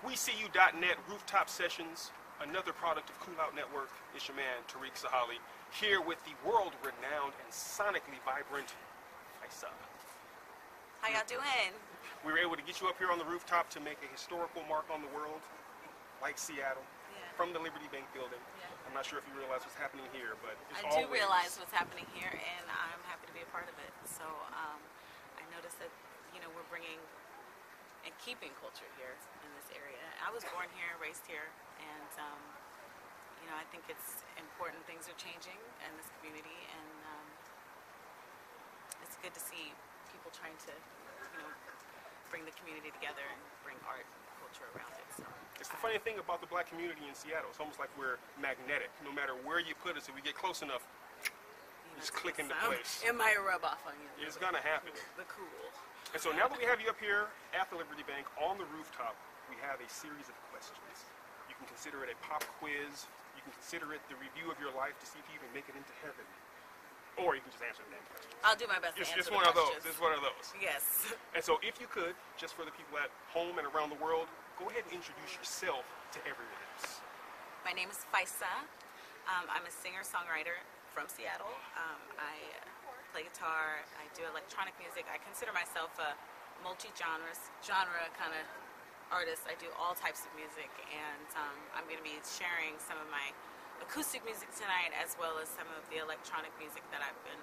FYSAH.net Rooftop Sessions, another product of Coolout Network. It's your man, Tariq Sahali, here with the world-renowned and sonically vibrant FYSAH. How y'all doing? We were able to get you up here on the rooftop to make a historical mark on the world, like Seattle, from the Liberty Bank building. I'm not sure if you realize what's happening here, but it's I do realize what's happening here, and I'm happy to be a part of it. So I noticed that, we're bringing and keeping culture here in this area. I was born here, raised here, and I think it's important. Things are changing in this community, and it's good to see people trying to, bring the community together and bring art and culture around it. So it's the funny thing about the black community in Seattle. It's almost like we're magnetic. No matter where you put us, if we get close enough, just click into place. It might rub off on you. It's gonna happen. The cool. And so now that we have you up here at the Liberty Bank on the rooftop, we have a series of questions. You can consider it a pop quiz. You can consider it the review of your life to see if you even make it into heaven. Or you can just answer the damn questions. I'll do my best to answer the questions. It's one of those. Yes. And so if you could, just for the people at home and around the world, go ahead and introduce yourself to everyone else. My name is FYSAH. I'm a singer-songwriter from Seattle. I play guitar, I do electronic music. I consider myself a multi-genre kind of artist. I do all types of music, and I'm going to be sharing some of my acoustic music tonight, as well as some of the electronic music that I've been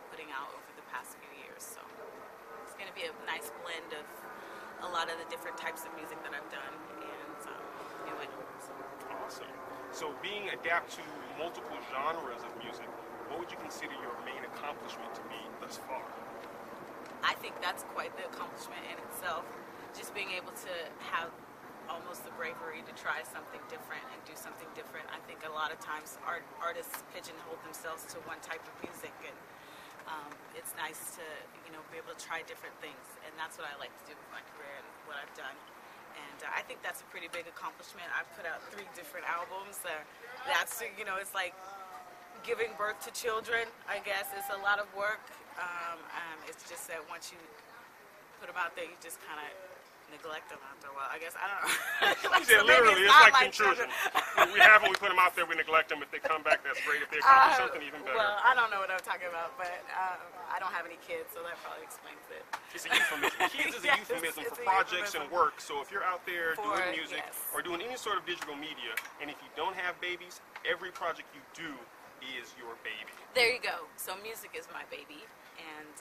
putting out over the past few years. So it's going to be a nice blend of a lot of the different types of music that I've done, and Awesome. So being adept to multiple genres of music, what would you consider your main accomplishment to be thus far? I think that's quite the accomplishment in itself. Just being able to have almost the bravery to try something different and do something different. I think a lot of times artists pigeonhole themselves to one type of music, and it's nice to be able to try different things, and that's what I like to do with my career and what I've done. And I think that's a pretty big accomplishment. I've put out 3 different albums. That's it's like giving birth to children, I guess. It's a lot of work. It's just that once you put them out there, you just kind of neglect them after a while. I guess, I don't know. So literally, it's like intrusion. We put them out there, we neglect them. If they come back, that's great. If they accomplish something even better. Well, I don't know what I'm talking about, but I don't have any kids, so that probably explains it. It's a euphemism. Kids is a euphemism for projects and work. So if you're out there doing music or doing any sort of digital media, and if you don't have babies, every project you do is your baby. There you go. So music is my baby, and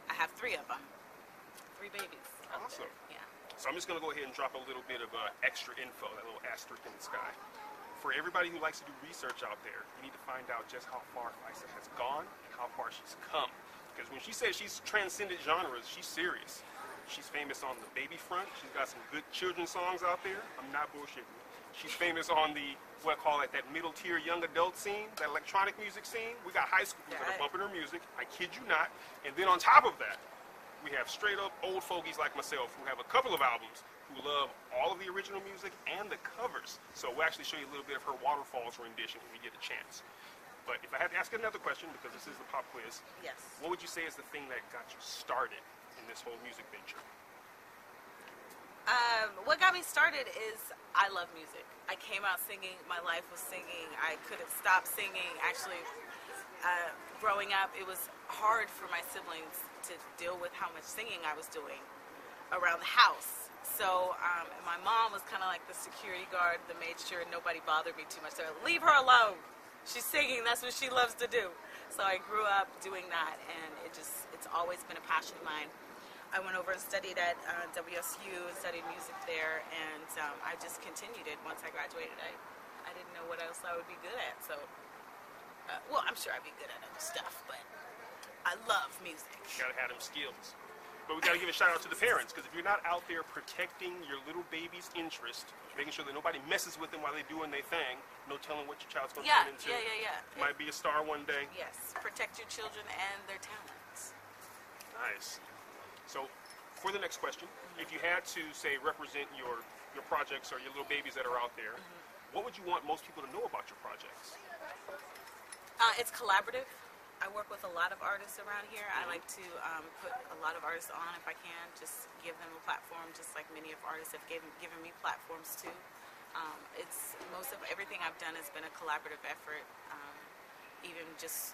I have 3 of them. 3 babies. Awesome. Yeah. So I'm just going to go ahead and drop a little bit of extra info, that little asterisk in the sky. For everybody who likes to do research out there, you need to find out just how far FYSAH has gone and how far she's come. Because when she says she's transcended genres, she's serious. She's famous on the baby front. She's got some good children's songs out there. I'm not bullshitting. She's famous on the, that middle tier young adult scene, that electronic music scene. We got high schoolers that are bumping her music. I kid you not. And then on top of that, we have straight up old fogies like myself who have a couple of albums who love all of the original music and the covers. So we'll actually show you a little bit of her Waterfalls rendition when we get a chance. But if I had to ask another question, because this is the pop quiz, yes, what would you say is the thing that got you started in this whole music venture? What got me started is I love music. I came out singing. My life was singing. I couldn't stop singing. Actually, growing up, it was hard for my siblings to deal with how much singing I was doing around the house. So my mom was kind of like the security guard that made sure nobody bothered me too much. So leave her alone. She's singing. That's what she loves to do. So I grew up doing that, and it's always been a passion of mine. I went over and studied at WSU and studied music there, and I just continued it once I graduated. I didn't know what else I would be good at. So, well, I'm sure I'd be good at other stuff, but I love music. You gotta have them skills. But we gotta give a shout out to the parents, because if you're not out there protecting your little baby's interest, making sure that nobody messes with them while they're doing their thing, no telling what your child's gonna turn into. Might be a star one day. Yes, protect your children and their talents. Nice. So, for the next question, if you had to, say, represent your projects or your little babies that are out there, what would you want most people to know about your projects? It's collaborative. I work with a lot of artists around here. I like to put a lot of artists on if I can, just give them a platform, just like many of artists have given me platforms too. It's most of everything I've done has been a collaborative effort. Even just,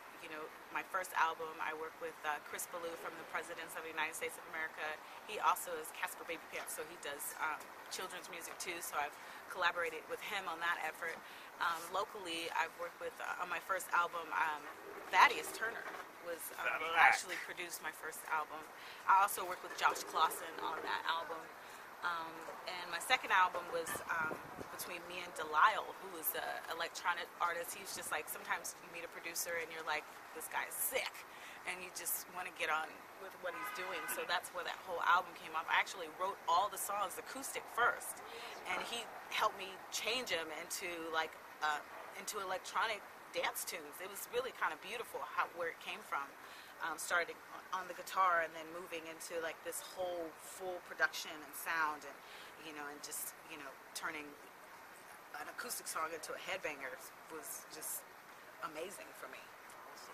my first album, I work with Chris Ballou from the Presidents of the United States of America. He also is Casper Baby Pants, so he does children's music too, so I've collaborated with him on that effort. Locally, I've worked with, on my first album, Thaddeus Turner was actually produced my first album. I also worked with Josh Clausen on that album. And my second album was between me and Delisle, who is an electronic artist. He's just like, sometimes you meet a producer and you're like, this guy's sick, and you just want to get on with what he's doing. So that's where that whole album came off. I actually wrote all the songs acoustic first, and he helped me change them into into electronic dance tunes. It was really kind of beautiful where it came from. Starting on the guitar and then moving into like this whole full production and sound, and and just turning an acoustic song into a headbanger was just amazing for me.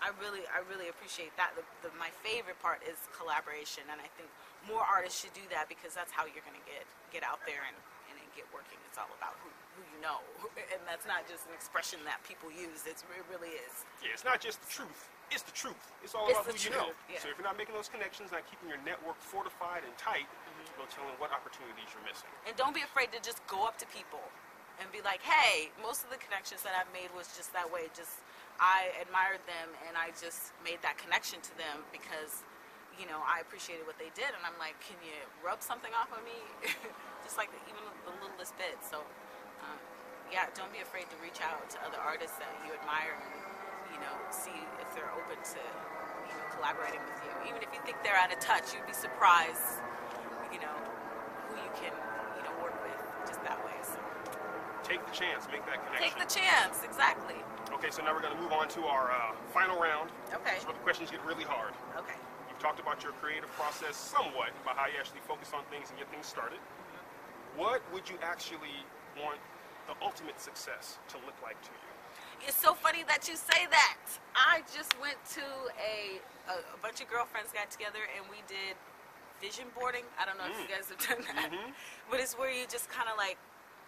I really appreciate that. My favorite part is collaboration, and I think more artists should do that, because that's how you're going to get out there and get working. It's all about who you know, and that's not just an expression that people use. It really is. Yeah, it's not just the truth. It's the truth. It's all about who you know. Yeah. So if you're not making those connections, not keeping your network fortified and tight, no telling what opportunities you're missing. And don't be afraid to just go up to people and be like, hey, most of the connections that I've made was just that way. Just I admired them, and I just made that connection to them because I appreciated what they did, and I'm like, can you rub something off of me? Just like even the littlest bit. So, yeah, don't be afraid to reach out to other artists that you admire, and see if they're open to collaborating with you. Even if you think they're out of touch, you'd be surprised, who you can work with just that way. So take the chance, make that connection. Take the chance, exactly. Okay, so now we're going to move on to our final round. Okay. This is where the questions get really hard. Okay. You've talked about your creative process somewhat, about how you actually focus on things and get things started. What would you actually want the ultimate success to look like to you? It's so funny that you say that. I just went to a bunch of girlfriends got together and we did vision boarding. I don't know if you guys have done that, but it's where you just kind of like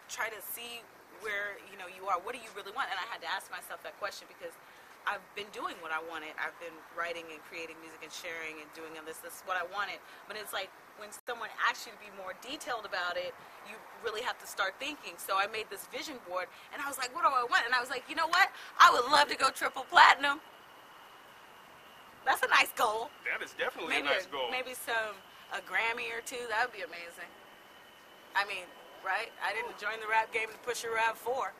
try to see where you are. What do you really want? And I had to ask myself that question because I've been doing what I wanted. I've been writing and creating music and sharing and doing this. This is what I wanted. But it's like when someone asks you to be more detailed about it, you really have to start thinking. So I made this vision board, and I was like, what do I want? And I was like, you know what? I would love to go triple platinum. That's a nice goal. That is definitely a nice goal. Maybe a Grammy or two. That would be amazing. I mean, right? I didn't join the rap game to push a rap 4.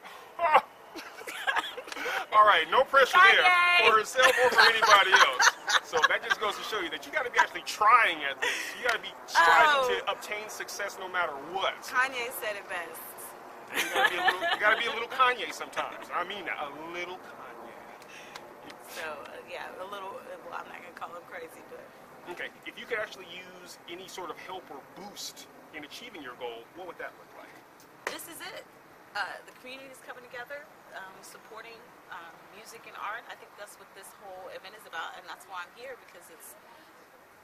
All right, no pressure Kanye. there for herself or for anybody else. So that just goes to show you that you got to be actually trying at this. You got to be striving to obtain success no matter what. Kanye said it best. You got to be a little Kanye sometimes. I mean that, a little Kanye. So yeah, a little. Well, I'm not gonna call him crazy, but. Okay, if you could actually use any sort of help or boost in achieving your goal, what would that look like? This is it. The community is coming together, supporting music and art. I think that's what this whole event is about, and that's why I'm here, because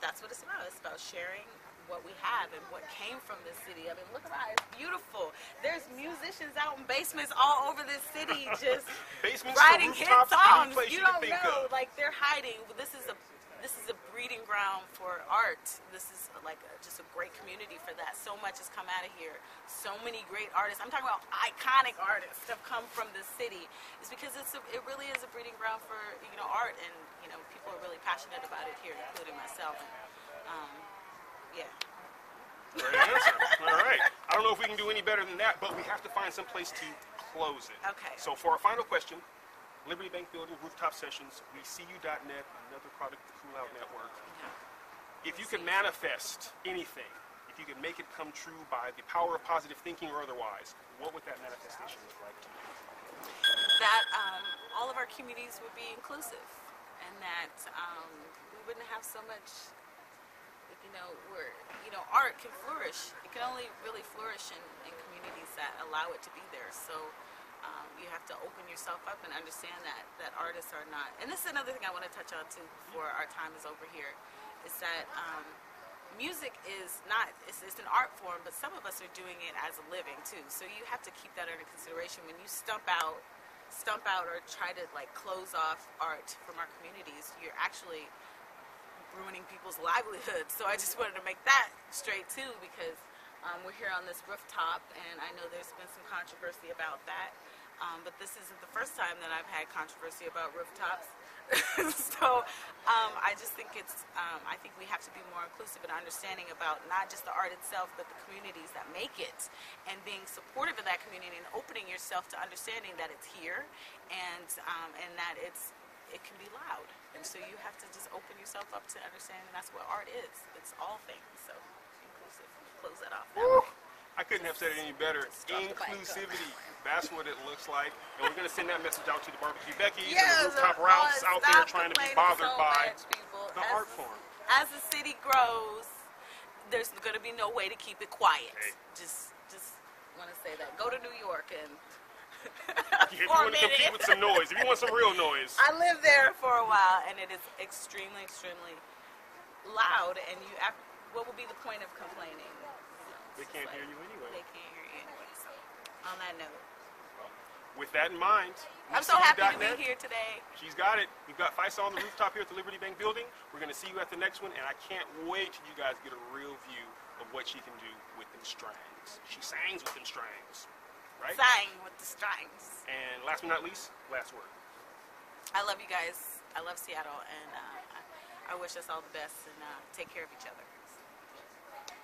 that's what it's about. It's about sharing what we have and what came from this city. I mean, look at that. It's beautiful. There's musicians out in basements all over this city just writing hit songs. You don't know. Like, they're hiding. This is a breeding ground for art. This is just a great community for that. So much has come out of here. So many great artists. I'm talking about iconic artists have come from this city. It's because it really is a breeding ground for art, and people are really passionate about it here, including myself. Yeah. Great answer. All right. I don't know if we can do any better than that, but we have to find some place to close it. Okay. So for our final question, Liberty Bank Building, Rooftop Sessions, WeSeeYou.net, another product of the Coolout Network. If you could manifest anything, if you could make it come true by the power of positive thinking or otherwise, what would that manifestation look like to you? That all of our communities would be inclusive, and that we wouldn't have so much, where art can flourish. It can only really flourish in communities that allow it to be there. So You have to open yourself up and understand that artists are not. And this is another thing I want to touch on too before our time is over here, is that music is not, it's an art form, but some of us are doing it as a living too. So you have to keep that under consideration when you stump out or try to like close off art from our communities. You're actually ruining people's livelihoods. So I just wanted to make that straight too, because we're here on this rooftop, and I know there's been some controversy about that. But this isn't the first time that I've had controversy about rooftops. So I just think I think we have to be more inclusive and understanding about not just the art itself, but the communities that make it, and being supportive of that community and opening yourself to understanding that it's here, and that it can be loud. And so you have to just open yourself up to understanding that's what art is. It's all things. So inclusive. Close that off that way. I couldn't have said it any better. Inclusivity. That's what it looks like. And we're going to send that message out to the barbecue Beckies and the rooftop routes out there trying to be bothered by the art form. As the city grows, there's going to be no way to keep it quiet. Hey. Just want to say that. Go to New York and if you want to compete with some noise, if you want some real noise. I lived there for a while, and it is extremely, extremely loud. And what would be the point of complaining? They can't hear you anyway. They can't hear you anyway. So, on that note. Well, with that in mind, I'm so happy to be here today. She's got it. We've got FYSAH on the rooftop here at the Liberty Bank building. We're going to see you at the next one, and I can't wait till you guys get a real view of what she can do with them strings. She sings with them strings, right? Sang with the strings. And last but not least, last word. I love you guys. I love Seattle, and I wish us all the best, and take care of each other.